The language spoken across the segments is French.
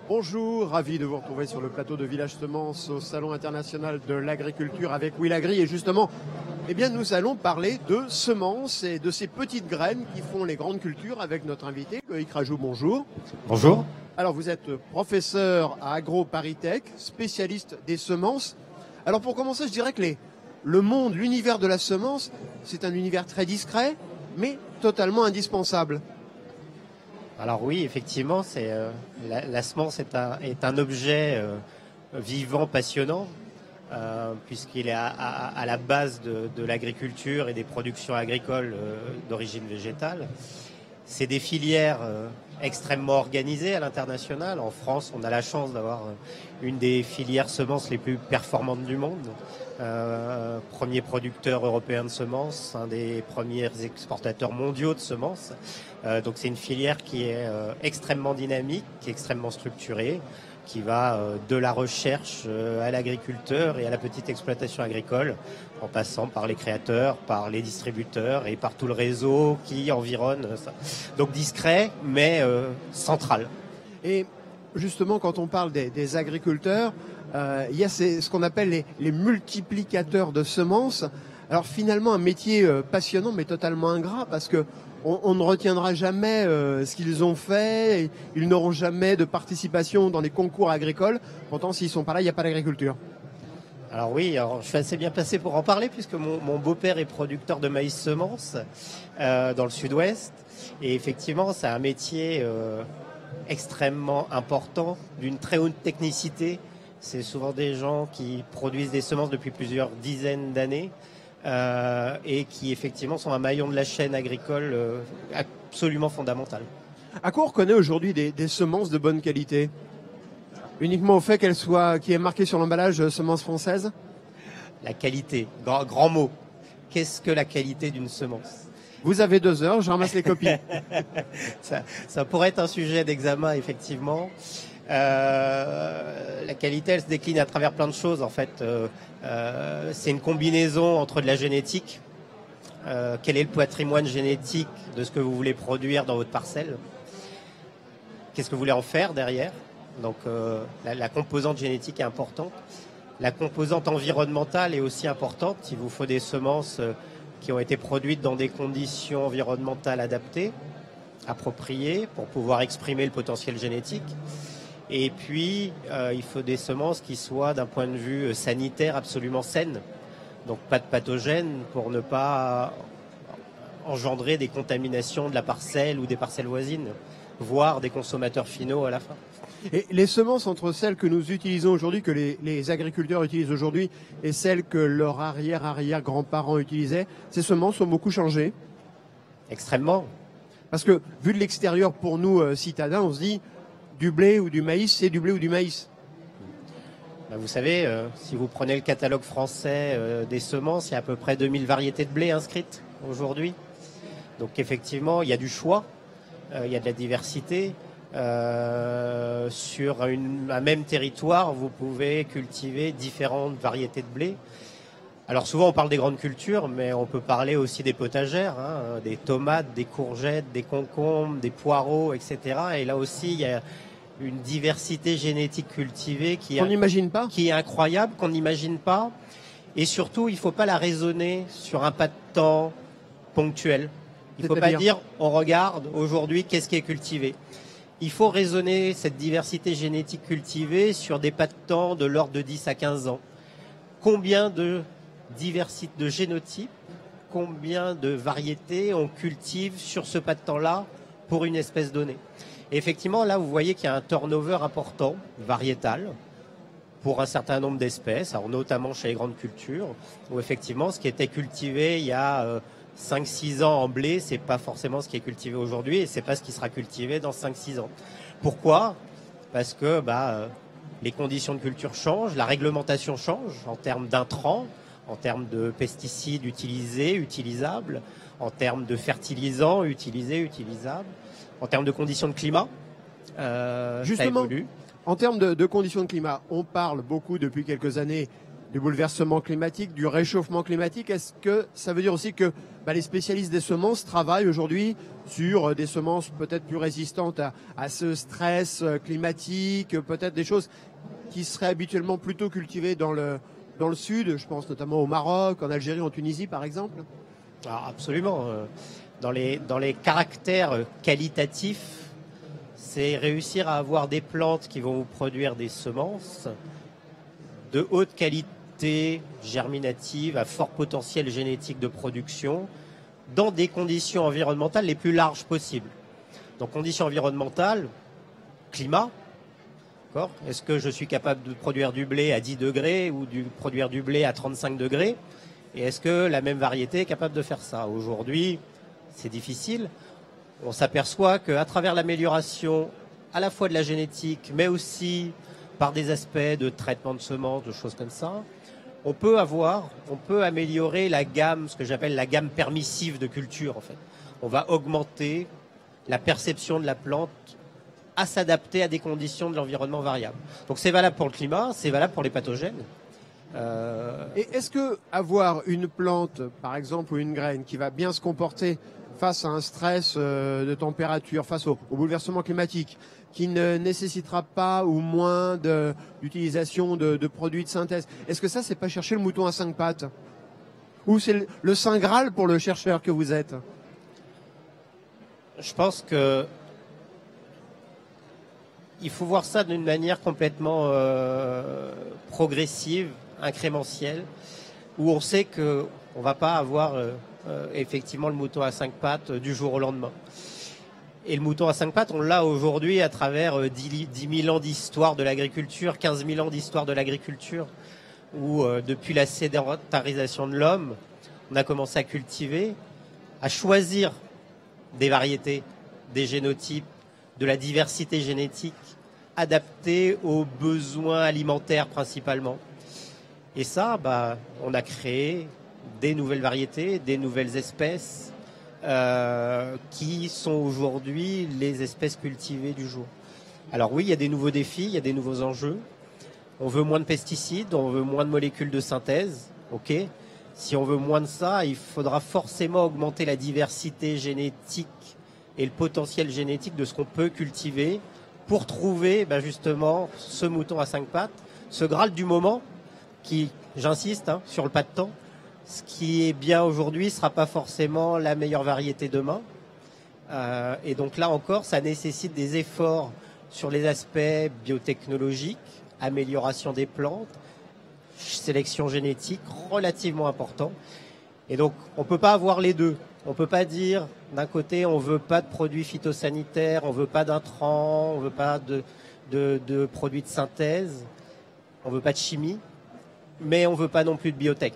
Bonjour, ravi de vous retrouver sur le plateau de Village Semences au Salon international de l'agriculture avec Will Agri. Et justement, nous allons parler de semences et de ces petites graines qui font les grandes cultures avec notre invité, Loïc Rajou. Bonjour. Bonjour. Alors, vous êtes professeur à AgroParisTech, spécialiste des semences. Alors, pour commencer, je dirais que le monde, l'univers de la semence, c'est un univers très discret, mais totalement indispensable. Alors oui, effectivement, la semence est un objet vivant, passionnant, puisqu'il est à la base de l'agriculture et des productions agricoles d'origine végétale. C'est des filières extrêmement organisées à l'international. En France, on a la chance d'avoir une des filières semences les plus performantes du monde. Premier producteur européen de semences, un des premiers exportateurs mondiaux de semences. Donc c'est une filière qui est extrêmement dynamique, extrêmement structurée, qui va de la recherche à l'agriculteur et à la petite exploitation agricole, en passant par les créateurs, par les distributeurs et par tout le réseau qui environne ça. Donc discret, mais central. Et justement, quand on parle des agriculteurs, il y a ce qu'on appelle les multiplicateurs de semences. Alors finalement, un métier passionnant, mais totalement ingrat, parce que on ne retiendra jamais ce qu'ils ont fait. Ils n'auront jamais de participation dans les concours agricoles. Pourtant, s'ils sont pas là, il n'y a pas d'agriculture. Alors oui, je suis assez bien placé pour en parler, puisque mon beau-père est producteur de maïs semences dans le sud-ouest. Et effectivement, c'est un métier extrêmement important, d'une très haute technicité. C'est souvent des gens qui produisent des semences depuis plusieurs dizaines d'années. Et qui effectivement sont un maillon de la chaîne agricole absolument fondamental. À quoi on reconnaît aujourd'hui des semences de bonne qualité? Uniquement au fait qu'il y ait marqué sur l'emballage semences françaises? La qualité, grand mot. Qu'est-ce que la qualité d'une semence? Vous avez 2 heures, je ramasse les copies. ça pourrait être un sujet d'examen, effectivement. La qualité, elle se décline à travers plein de choses, en fait. C'est une combinaison entre de la génétique. Quel est le patrimoine génétique de ce que vous voulez produire dans votre parcelle? Qu'est-ce que vous voulez en faire derrière? Donc la composante génétique est importante. La composante environnementale est aussi importante. Il vous faut des semences qui ont été produites dans des conditions environnementales adaptées, appropriées, pour pouvoir exprimer le potentiel génétique. Et puis, il faut des semences qui soient, d'un point de vue sanitaire, absolument saines. Donc, pas de pathogènes pour ne pas engendrer des contaminations de la parcelle ou des parcelles voisines, voire des consommateurs finaux à la fin. Et les semences entre celles que nous utilisons aujourd'hui, que les agriculteurs utilisent aujourd'hui, et celles que leurs arrière-grands-parents utilisaient, ces semences ont beaucoup changé? Extrêmement. Parce que, vu de l'extérieur, pour nous, citadins, on se dit... Du blé ou du maïs, c'est du blé ou du maïs. Vous savez, si vous prenez le catalogue français des semences, il y a à peu près 2000 variétés de blé inscrites aujourd'hui. Donc effectivement, il y a du choix, il y a de la diversité. Sur un même territoire, vous pouvez cultiver différentes variétés de blé. Alors souvent on parle des grandes cultures, mais on peut parler aussi des potagères, des tomates, des courgettes, des concombres, des poireaux, etc. Et là aussi il y a une diversité génétique cultivée qui est incroyable, qu'on n'imagine pas. Et surtout, il ne faut pas la raisonner sur un pas de temps ponctuel. Il ne faut pas dire on regarde aujourd'hui qu'est-ce qui est cultivé. Il faut raisonner cette diversité génétique cultivée sur des pas de temps de l'ordre de 10 à 15 ans. Combien de diversité de génotypes, combien de variétés on cultive sur ce pas de temps-là pour une espèce donnée. Et effectivement, là, vous voyez qu'il y a un turnover important, variétal, pour un certain nombre d'espèces, alors notamment chez les grandes cultures, où effectivement, ce qui était cultivé il y a 5-6 ans en blé, c'est pas forcément ce qui est cultivé aujourd'hui, et c'est pas ce qui sera cultivé dans 5-6 ans. Pourquoi? Parce que les conditions de culture changent, la réglementation change en termes d'intrants, en termes de pesticides utilisés, utilisables, en termes de fertilisants utilisés, utilisables, en termes de conditions de climat. Justement, en termes de conditions de climat, on parle beaucoup depuis quelques années du bouleversement climatique, du réchauffement climatique. Est-ce que ça veut dire aussi que les spécialistes des semences travaillent aujourd'hui sur des semences peut-être plus résistantes à ce stress climatique, peut-être des choses qui seraient habituellement plutôt cultivées dans le sud, je pense notamment au Maroc, en Algérie, en Tunisie par exemple? Alors, absolument. Dans les caractères qualitatifs, c'est réussir à avoir des plantes qui vont vous produire des semences de haute qualité germinative, à fort potentiel génétique de production, dans des conditions environnementales les plus larges possibles. Donc conditions environnementales, climat. Est-ce que je suis capable de produire du blé à 10 degrés ou de produire du blé à 35 degrés? Et est-ce que la même variété est capable de faire ça? Aujourd'hui, c'est difficile. On s'aperçoit qu'à travers l'amélioration à la fois de la génétique, mais aussi par des aspects de traitement de semences, de choses comme ça, on peut améliorer la gamme, ce que j'appelle la gamme permissive de culture en fait. On va augmenter la perception de la plante à s'adapter à des conditions de l'environnement variables. Donc c'est valable pour le climat, c'est valable pour les pathogènes. Et est-ce que avoir une plante, par exemple, ou une graine qui va bien se comporter face à un stress de température, face au bouleversement climatique, qui ne nécessitera pas ou moins d'utilisation de produits de synthèse, est-ce que ça, c'est pas chercher le mouton à 5 pattes? Ou c'est le Saint Graal pour le chercheur que vous êtes? Je pense que il faut voir ça d'une manière complètement progressive, incrémentielle, où on sait qu'on ne va pas avoir effectivement le mouton à 5 pattes du jour au lendemain. Et le mouton à 5 pattes, on l'a aujourd'hui à travers 10 000 ans d'histoire de l'agriculture, 15 000 ans d'histoire de l'agriculture, où depuis la sédentarisation de l'homme, on a commencé à cultiver, à choisir des variétés, des génotypes, de la diversité génétique adaptée aux besoins alimentaires principalement. Et ça, on a créé des nouvelles variétés, des nouvelles espèces qui sont aujourd'hui les espèces cultivées du jour. Alors oui, il y a des nouveaux défis, il y a des nouveaux enjeux. On veut moins de pesticides, on veut moins de molécules de synthèse. Ok. Si on veut moins de ça, il faudra forcément augmenter la diversité génétique et le potentiel génétique de ce qu'on peut cultiver pour trouver justement ce mouton à 5 pattes, ce Graal du moment qui, j'insiste, sur le pas de temps, ce qui est bien aujourd'hui ne sera pas forcément la meilleure variété demain. Et donc là encore, ça nécessite des efforts sur les aspects biotechnologiques, amélioration des plantes, sélection génétique relativement important. Et donc, on ne peut pas avoir les deux. On ne peut pas dire, d'un côté, on ne veut pas de produits phytosanitaires, on ne veut pas d'intrants, on ne veut pas de produits de synthèse, on ne veut pas de chimie, mais on ne veut pas non plus de biotech.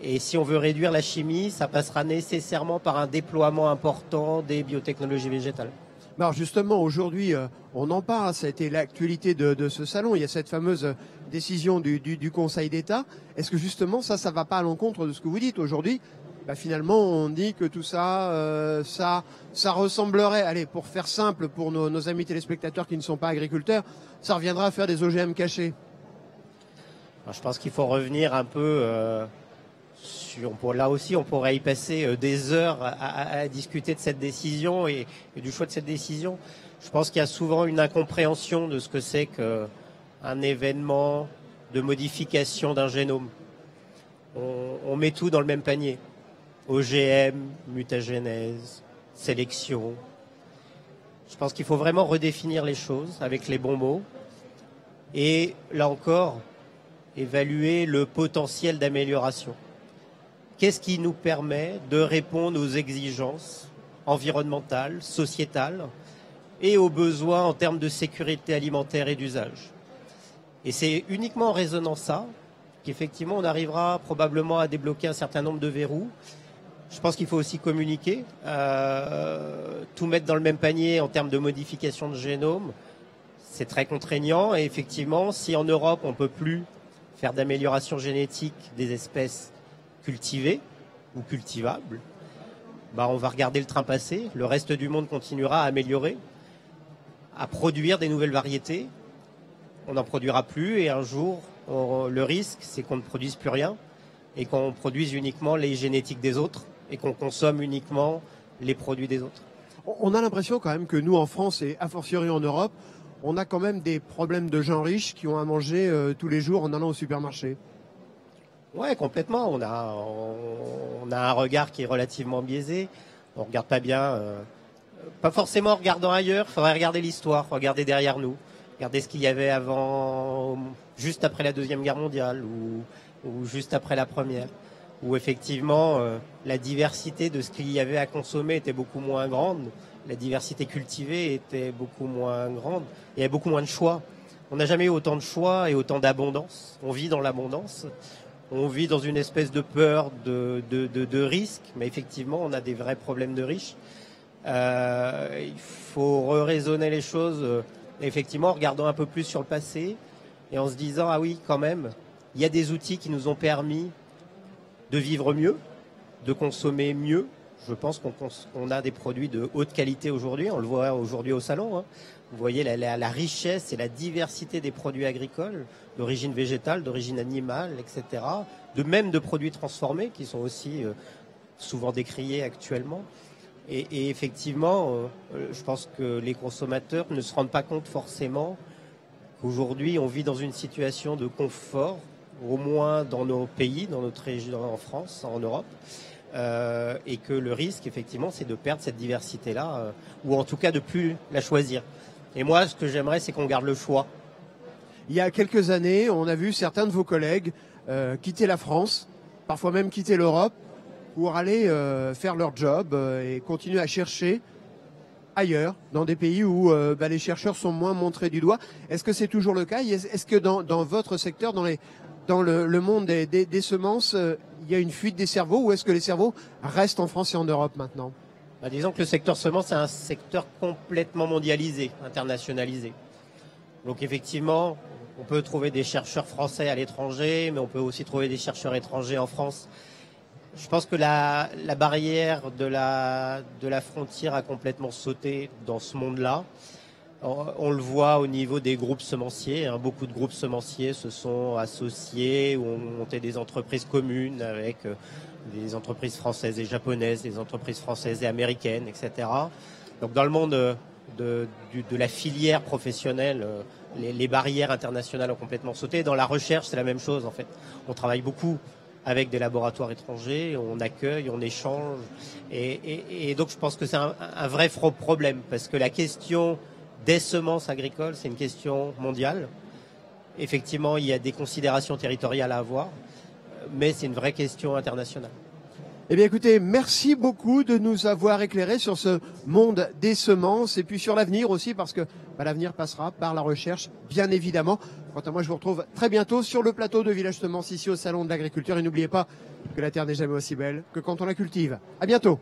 Et si on veut réduire la chimie, ça passera nécessairement par un déploiement important des biotechnologies végétales. Alors justement, aujourd'hui, on en parle, ça a été l'actualité de ce salon, il y a cette fameuse décision du Conseil d'État. Est-ce que justement, ça ne va pas à l'encontre de ce que vous dites aujourd'hui? Finalement, on dit que tout ça, ça ressemblerait, allez, pour faire simple pour nos amis téléspectateurs qui ne sont pas agriculteurs, ça reviendra à faire des OGM cachés. Alors, je pense qu'il faut revenir un peu là aussi, on pourrait y passer des heures à discuter de cette décision et du choix de cette décision. Je pense qu'il y a souvent une incompréhension de ce que c'est qu'un événement de modification d'un génome. On met tout dans le même panier. OGM, mutagénèse, sélection. Je pense qu'il faut vraiment redéfinir les choses avec les bons mots. Et là encore, évaluer le potentiel d'amélioration. Qu'est-ce qui nous permet de répondre aux exigences environnementales, sociétales et aux besoins en termes de sécurité alimentaire et d'usage? Et c'est uniquement en raisonnant ça qu'effectivement on arrivera probablement à débloquer un certain nombre de verrous. Je pense qu'il faut aussi communiquer, tout mettre dans le même panier en termes de modification de génome. C'est très contraignant et effectivement, si en Europe on ne peut plus faire d'amélioration génétique des espèces cultivées ou cultivables, on va regarder le train passer. Le reste du monde continuera à améliorer, à produire des nouvelles variétés. On n'en produira plus et un jour, Le risque, c'est qu'on ne produise plus rien et qu'on produise uniquement les génétiques des autres et qu'on consomme uniquement les produits des autres. On a l'impression quand même que nous, en France et a fortiori en Europe, on a quand même des problèmes de gens riches qui ont à manger tous les jours en allant au supermarché. Ouais, complètement. On a un regard qui est relativement biaisé. On regarde pas bien, pas forcément en regardant ailleurs. Il faudrait regarder l'histoire, regarder derrière nous, regarder ce qu'il y avait avant, juste après la Deuxième Guerre mondiale ou juste après la Première, où effectivement la diversité de ce qu'il y avait à consommer était beaucoup moins grande. La diversité cultivée était beaucoup moins grande. Il y avait beaucoup moins de choix. On n'a jamais eu autant de choix et autant d'abondance. On vit dans l'abondance. On vit dans une espèce de peur de risque. Mais effectivement, on a des vrais problèmes de riches. Il faut raisonner les choses, effectivement, en regardant un peu plus sur le passé et en se disant, ah oui, quand même, il y a des outils qui nous ont permis de vivre mieux, de consommer mieux. Je pense qu'on a des produits de haute qualité aujourd'hui. On le voit aujourd'hui au salon. Hein. Vous voyez la richesse et la diversité des produits agricoles, d'origine végétale, d'origine animale, etc. Même de produits transformés qui sont aussi souvent décriés actuellement. Et effectivement, je pense que les consommateurs ne se rendent pas compte forcément qu'aujourd'hui, on vit dans une situation de confort, au moins dans nos pays, dans notre région, en France, en Europe. Et que le risque, effectivement, c'est de perdre cette diversité-là, ou en tout cas de plus la choisir. Et moi, ce que j'aimerais, c'est qu'on garde le choix. Il y a quelques années, on a vu certains de vos collègues quitter la France, parfois même quitter l'Europe, pour aller faire leur job et continuer à chercher ailleurs, dans des pays où les chercheurs sont moins montrés du doigt. Est-ce que c'est toujours le cas? Est-ce que dans votre secteur, dans le monde des semences, il y a une fuite des cerveaux ou est-ce que les cerveaux restent en France et en Europe maintenant? Disons que le secteur semences est un secteur complètement mondialisé, internationalisé. Donc effectivement, on peut trouver des chercheurs français à l'étranger, mais on peut aussi trouver des chercheurs étrangers en France. Je pense que la barrière de la frontière a complètement sauté dans ce monde-là. On le voit au niveau des groupes semenciers. Hein. Beaucoup de groupes semenciers se sont associés ou ont monté des entreprises communes avec des entreprises françaises et japonaises, des entreprises françaises et américaines, etc. Donc dans le monde de la filière professionnelle, les barrières internationales ont complètement sauté. Dans la recherche, c'est la même chose en fait. On travaille beaucoup avec des laboratoires étrangers, on accueille, on échange. Et donc je pense que c'est un vrai problème parce que la question des semences agricoles, c'est une question mondiale. Effectivement, il y a des considérations territoriales à avoir, mais c'est une vraie question internationale. Eh bien écoutez, merci beaucoup de nous avoir éclairés sur ce monde des semences et puis sur l'avenir aussi parce que l'avenir passera par la recherche, bien évidemment. Quant à moi, je vous retrouve très bientôt sur le plateau de Village Semences ici au Salon de l'Agriculture et n'oubliez pas que la terre n'est jamais aussi belle que quand on la cultive. À bientôt.